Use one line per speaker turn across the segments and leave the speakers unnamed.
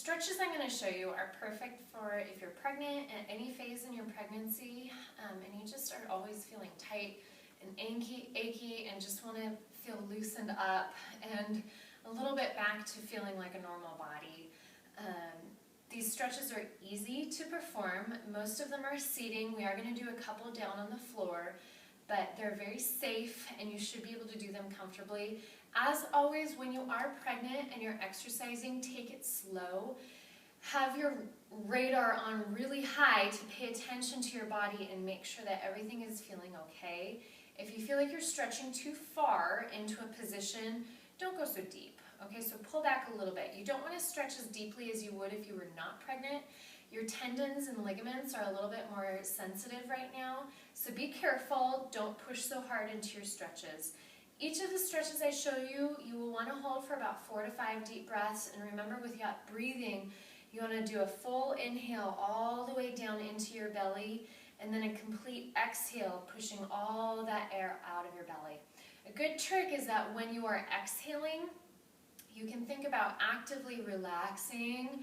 stretches I'm going to show you are perfect for if you're pregnant at any phase in your pregnancy and you just are always feeling tight and achy and just want to feel loosened up and a little bit back to feeling like a normal body. These stretches are easy to perform. Most of them are seating. We are going to do a couple down on the floor, but they're very safe and you should be able to do them comfortably. As always, when you are pregnant and you're exercising, take it slow. Have your radar on really high to pay attention to your body and make sure that everything is feeling okay. If you feel like you're stretching too far into a position, don't go so deep. Okay, so pull back a little bit. You don't want to stretch as deeply as you would if you were not pregnant. Your tendons and ligaments are a little bit more sensitive right now, so be careful. Don't push so hard into your stretches. Each of the stretches I show you, you will want to hold for about 4 to 5 deep breaths, and remember with that breathing, you want to do a full inhale all the way down into your belly, and then a complete exhale, pushing all that air out of your belly. A good trick is that when you are exhaling, you can think about actively relaxing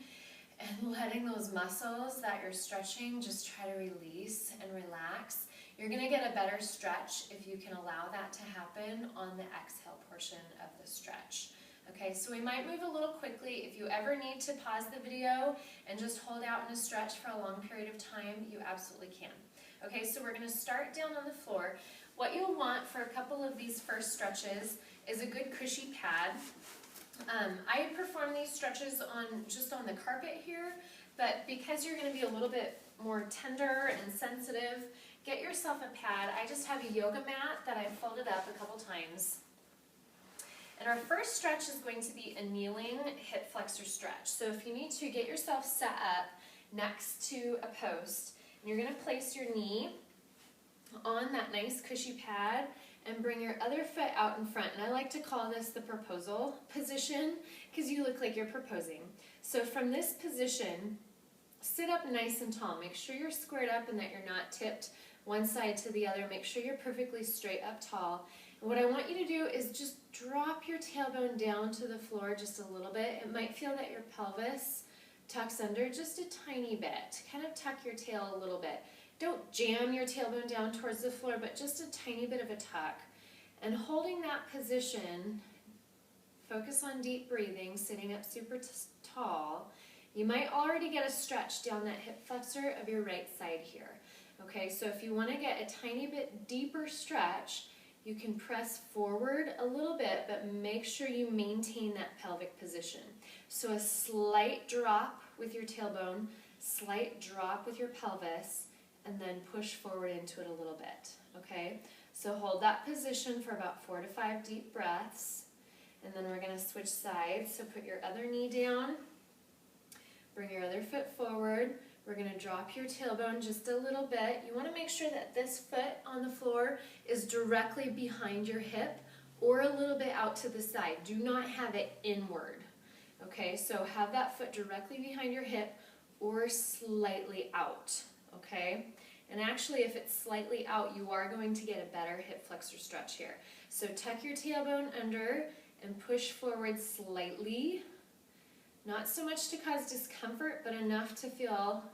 and letting those muscles that you're stretching just try to release and relax. You're going to get a better stretch if you can allow that to happen on the exhale portion of the stretch. Okay, so we might move a little quickly. If you ever need to pause the video and just hold out in a stretch for a long period of time, you absolutely can. Okay, so we're going to start down on the floor. What you'll want for a couple of these first stretches is a good cushy pad. I perform these stretches just on the carpet here, but because you're going to be a little bit more tender and sensitive, get yourself a pad. I just have a yoga mat that I've folded up a couple times. And our first stretch is going to be a kneeling hip flexor stretch. So if you need to, get yourself set up next to a post, and you're going to place your knee on that nice cushy pad and bring your other foot out in front. And I like to call this the proposal position because you look like you're proposing. So from this position, sit up nice and tall. Make sure you're squared up and that you're not tipped one side to the other. Make sure you're perfectly straight up tall. And what I want you to do is just drop your tailbone down to the floor just a little bit. It might feel that your pelvis tucks under just a tiny bit. Kind of tuck your tail a little bit. Don't jam your tailbone down towards the floor, but just a tiny bit of a tuck. And holding that position, focus on deep breathing, sitting up super tall. You might already get a stretch down that hip flexor of your right side here. Okay, so if you want to get a tiny bit deeper stretch, you can press forward a little bit, but make sure you maintain that pelvic position. So a slight drop with your tailbone, slight drop with your pelvis, and then push forward into it a little bit, okay? So hold that position for about 4 to 5 deep breaths, and then we're gonna switch sides. So put your other knee down, bring your other foot forward. We're gonna drop your tailbone just a little bit. You wanna make sure that this foot on the floor is directly behind your hip or a little bit out to the side. Do not have it inward, okay? So have that foot directly behind your hip or slightly out. Okay, and actually if it's slightly out, you are going to get a better hip flexor stretch here. So tuck your tailbone under and push forward slightly, not so much to cause discomfort, but enough to feel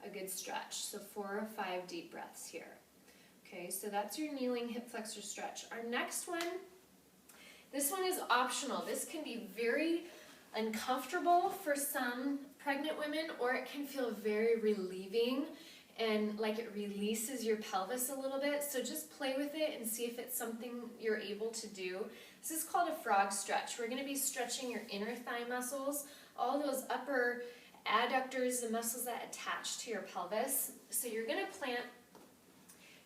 a good stretch. So 4 or 5 deep breaths here. Okay, so that's your kneeling hip flexor stretch. Our next one, this one is optional. This can be very uncomfortable for some pregnant women, or it can feel very relieving and like it releases your pelvis a little bit. So just play with it and see if it's something you're able to do. This is called a frog stretch. We're going to be stretching your inner thigh muscles, all those upper adductors, the muscles that attach to your pelvis. So you're going to plant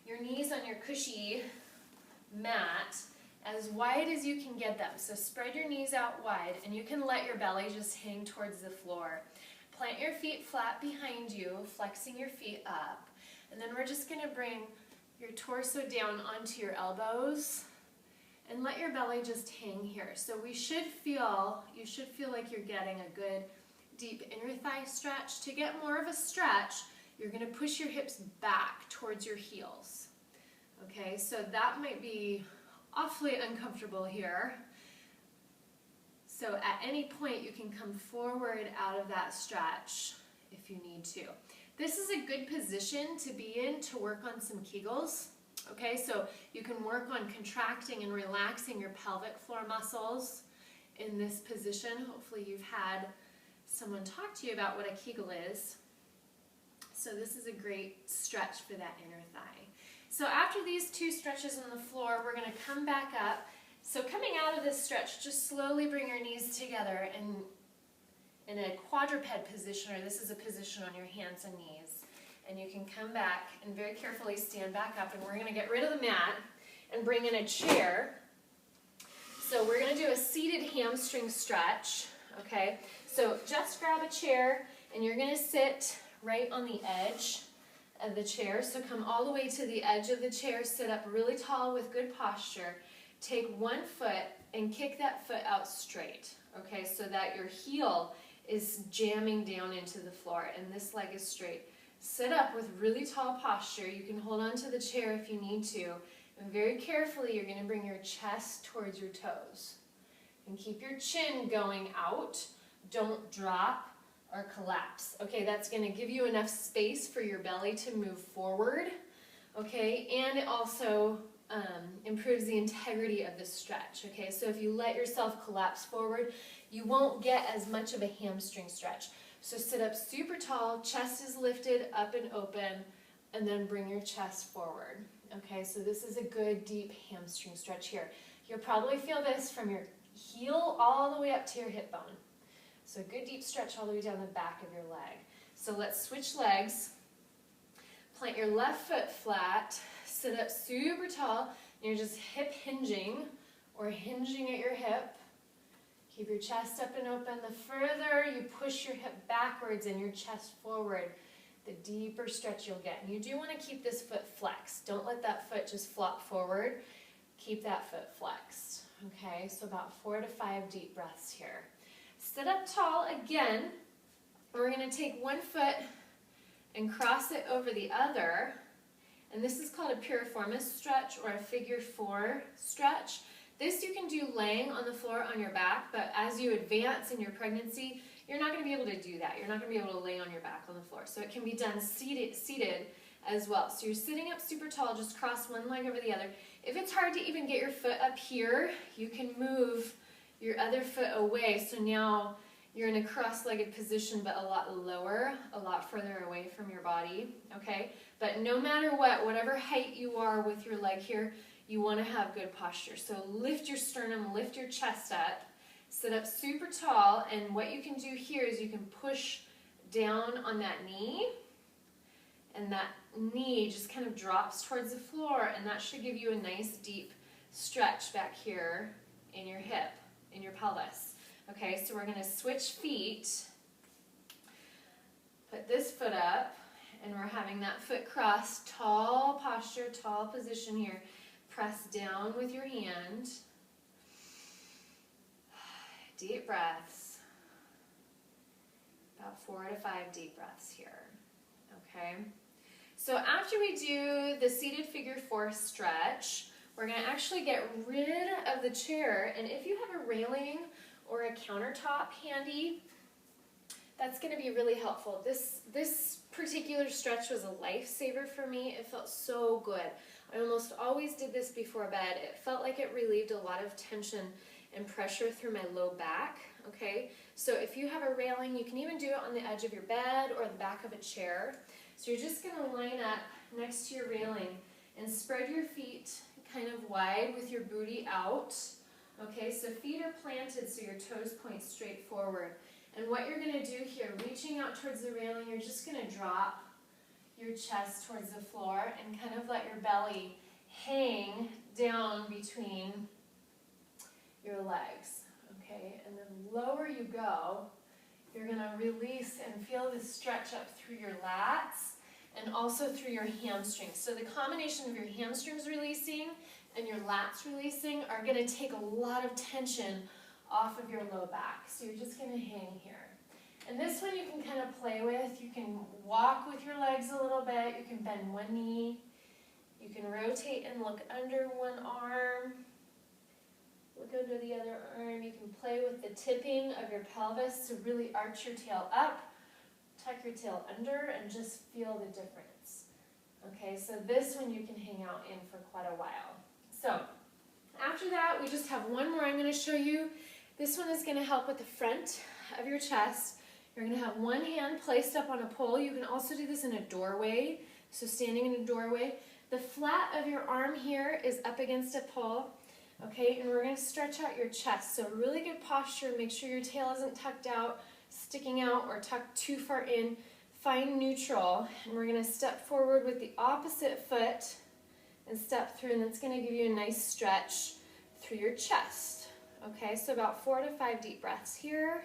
your knees on your cushy mat as wide as you can get them. So spread your knees out wide, and you can let your belly just hang towards the floor. Plant your feet flat behind you, flexing your feet up. And then we're just going to bring your torso down onto your elbows and let your belly just hang here. So you should feel like you're getting a good deep inner thigh stretch. To get more of a stretch, you're going to push your hips back towards your heels. Okay, so that might be awfully uncomfortable here. So at any point you can come forward out of that stretch if you need to. This is a good position to be in to work on some Kegels. Okay, so you can work on contracting and relaxing your pelvic floor muscles in this position. Hopefully you've had someone talk to you about what a Kegel is. So this is a great stretch for that inner thigh. So after these two stretches on the floor, we're going to come back up. So coming out of this stretch, just slowly bring your knees together and in a quadruped position, or this is a position on your hands and knees. And you can come back and very carefully stand back up, and we're going to get rid of the mat and bring in a chair. So we're going to do a seated hamstring stretch, okay? So just grab a chair, and you're going to sit right on the edge of the chair. So come all the way to the edge of the chair, sit up really tall with good posture. Take one foot and kick that foot out straight, okay, so that your heel is jamming down into the floor and this leg is straight. Sit up with really tall posture. You can hold on to the chair if you need to. And very carefully, you're going to bring your chest towards your toes. And keep your chin going out. Don't drop or collapse. Okay, that's going to give you enough space for your belly to move forward. Okay, and it also improves the integrity of the stretch. Okay, so if you let yourself collapse forward, you won't get as much of a hamstring stretch. So sit up super tall, chest is lifted up and open, and then bring your chest forward. Okay, so this is a good deep hamstring stretch here. You'll probably feel this from your heel all the way up to your hip bone. So a good deep stretch all the way down the back of your leg. So let's switch legs. Plant your left foot flat, sit up super tall, and you're just hip hinging or hinging at your hip. Keep your chest up and open. The further you push your hip backwards and your chest forward, the deeper stretch you'll get. And you do want to keep this foot flexed. Don't let that foot just flop forward. Keep that foot flexed. Okay, so about 4 to 5 deep breaths here. Sit up tall again. We're going to take one foot and cross it over the other. And this is called a piriformis stretch or a figure 4 stretch. This you can do laying on the floor on your back, but as you advance in your pregnancy, you're not going to be able to do that. You're not going to be able to lay on your back on the floor. So it can be done seated as well. So you're sitting up super tall, just cross one leg over the other. If it's hard to even get your foot up here, you can move your other foot away. So now you're in a cross-legged position, but a lot lower, a lot further away from your body, okay? But no matter what, whatever height you are with your leg here, you want to have good posture. So lift your sternum, lift your chest up, sit up super tall, and what you can do here is you can push down on that knee, and that knee just kind of drops towards the floor, and that should give you a nice deep stretch back here in your hip, in your pelvis. Okay, so we're going to switch feet, put this foot up, and we're having that foot cross, tall posture, tall position here. Press down with your hand. Deep breaths. About 4 to 5 deep breaths here. Okay. So after we do the seated figure 4 stretch, we're going to actually get rid of the chair. And if you have a railing or a countertop handy, that's going to be really helpful. This particular stretch was a lifesaver for me. It felt so good. I almost always did this before bed. It felt like it relieved a lot of tension and pressure through my low back, okay? So if you have a railing, you can even do it on the edge of your bed or the back of a chair. So you're just going to line up next to your railing and spread your feet kind of wide with your booty out, okay? So feet are planted so your toes point straight forward. And what you're going to do here, reaching out towards the railing, you're just going to drop your chest towards the floor and kind of let your belly hang down between your legs, okay? And then lower you go, you're going to release and feel the stretch up through your lats and also through your hamstrings. So the combination of your hamstrings releasing and your lats releasing are going to take a lot of tension off of your low back. So you're just going to hang here. And this one you can kind of play with. You can walk with your legs a little bit. You can bend one knee. You can rotate and look under one arm. Look under the other arm. You can play with the tipping of your pelvis to really arch your tail up, tuck your tail under, and just feel the difference. Okay, so this one you can hang out in for quite a while. So after that, we just have one more I'm going to show you. This one is going to help with the front of your chest. You're going to have one hand placed up on a pole. You can also do this in a doorway, so standing in a doorway. The flat of your arm here is up against a pole. Okay, and we're going to stretch out your chest. So really good posture. Make sure your tail isn't tucked out, sticking out, or tucked too far in. Find neutral. And we're going to step forward with the opposite foot and step through, and that's going to give you a nice stretch through your chest. Okay, so about 4 to 5 deep breaths here.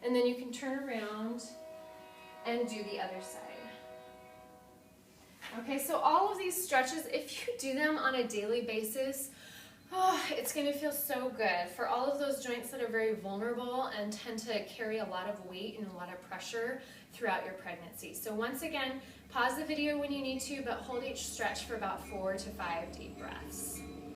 And then you can turn around and do the other side. Okay, so all of these stretches, if you do them on a daily basis, it's going to feel so good for all of those joints that are very vulnerable and tend to carry a lot of weight and a lot of pressure throughout your pregnancy. So once again, pause the video when you need to, but hold each stretch for about 4 to 5 deep breaths.